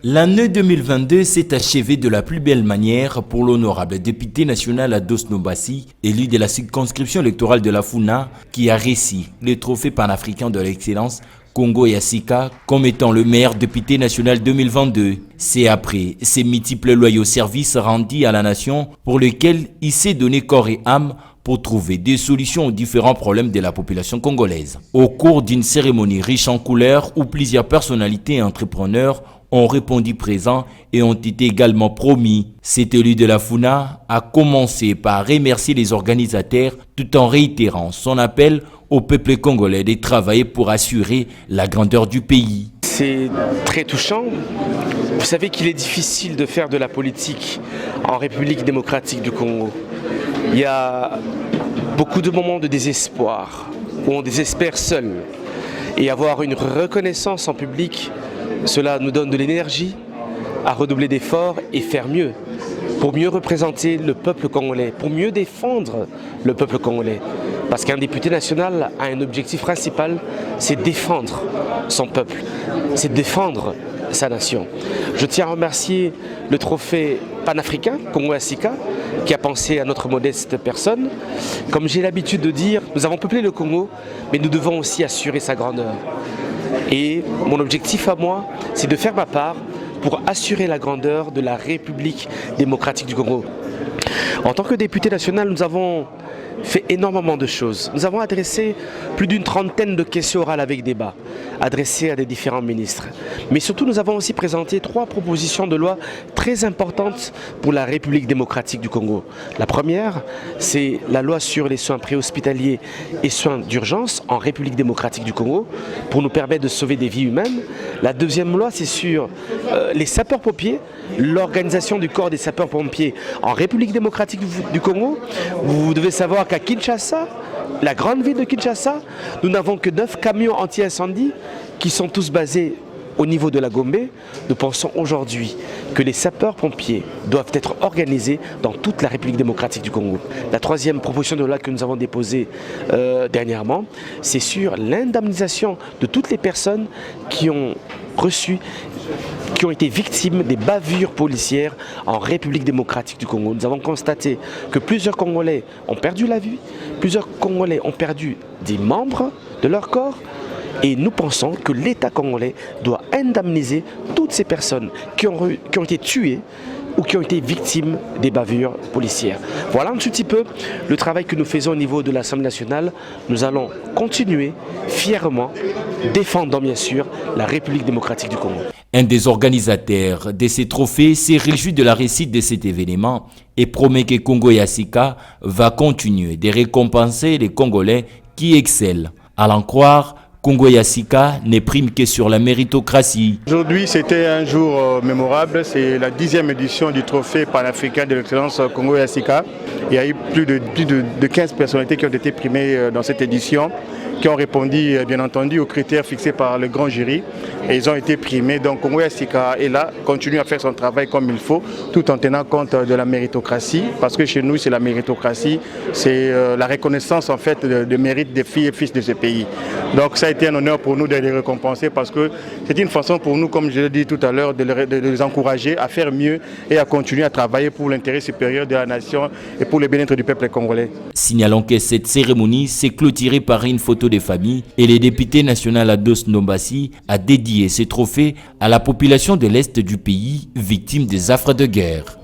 L'année 2022 s'est achevée de la plus belle manière pour l'honorable député national Ados Nombassi, élu de la circonscription électorale de la Funa, qui a réussi le trophée panafricain de l'excellence Congo Yassika comme étant le meilleur député national 2022. C'est après ses multiples loyaux services rendus à la nation pour lesquels il s'est donné corps et âme pour trouver des solutions aux différents problèmes de la population congolaise. Au cours d'une cérémonie riche en couleurs où plusieurs personnalités et entrepreneurs ont répondu présents et ont été également promis. Cet élu de la Funa a commencé par remercier les organisateurs tout en réitérant son appel au peuple congolais de travailler pour assurer la grandeur du pays. C'est très touchant. Vous savez qu'il est difficile de faire de la politique en République démocratique du Congo. Il y a beaucoup de moments de désespoir où on désespère seul. Et avoir une reconnaissance en public, cela nous donne de l'énergie à redoubler d'efforts et faire mieux, pour mieux représenter le peuple congolais, pour mieux défendre le peuple congolais. Parce qu'un député national a un objectif principal, c'est défendre son peuple, c'est défendre sa nation. Je tiens à remercier le trophée panafricain, Congo Yassika, qui a pensé à notre modeste personne. Comme j'ai l'habitude de dire, nous avons peuplé le Congo, mais nous devons aussi assurer sa grandeur. Et mon objectif à moi, c'est de faire ma part pour assurer la grandeur de la République démocratique du Congo. En tant que député national, nous avons fait énormément de choses. Nous avons adressé plus d'une trentaine de questions orales avec débat, adressées à des différents ministres. Mais surtout, nous avons aussi présenté 3 propositions de loi très importantes pour la République démocratique du Congo. La première, c'est la loi sur les soins préhospitaliers et soins d'urgence en République démocratique du Congo, pour nous permettre de sauver des vies humaines. La deuxième loi, c'est sur les sapeurs-pompiers, l'organisation du corps des sapeurs-pompiers en République démocratique du Congo. Vous devez savoir qu'à Kinshasa, la grande ville de Kinshasa, nous n'avons que 9 camions anti-incendie qui sont tous basés au niveau de la Gombe. Nous pensons aujourd'hui que les sapeurs-pompiers doivent être organisés dans toute la République démocratique du Congo. La troisième proposition de loi que nous avons déposée dernièrement, c'est sur l'indemnisation de toutes les personnes qui ont été victimes des bavures policières en République démocratique du Congo. Nous avons constaté que plusieurs Congolais ont perdu la vie, plusieurs Congolais ont perdu des membres de leur corps, et nous pensons que l'État congolais doit indemniser toutes ces personnes qui ont été tuées ou qui ont été victimes des bavures policières. Voilà un petit peu le travail que nous faisons au niveau de l'Assemblée nationale. Nous allons continuer fièrement, défendant bien sûr la République démocratique du Congo. Un des organisateurs de ces trophées s'est réjoui de la réussite de cet événement et promet que Congo Yassika va continuer de récompenser les Congolais qui excellent. À l'en croire, Congo Yassika ne prime que sur la méritocratie. Aujourd'hui, c'était un jour mémorable. C'est la 10e édition du trophée panafricain de l'excellence Congo Yassika. Il y a eu plus de 15 personnalités qui ont été primées dans cette édition, qui ont répondu bien entendu aux critères fixés par le grand jury, et ils ont été primés. Donc Congo Yassika est là, continue à faire son travail comme il faut, tout en tenant compte de la méritocratie, parce que chez nous c'est la méritocratie, c'est la reconnaissance en fait de mérite des filles et fils de ce pays. Donc ça a été un honneur pour nous de les récompenser, parce que c'est une façon pour nous, comme je l'ai dit tout à l'heure, de les encourager à faire mieux et à continuer à travailler pour l'intérêt supérieur de la nation et pour le bien-être du peuple congolais. Signalons que cette cérémonie s'est clôturée par une photo des familles et le député national Ados Nombassi a dédié ces trophées à la population de l'Est du pays victime des affres de guerre.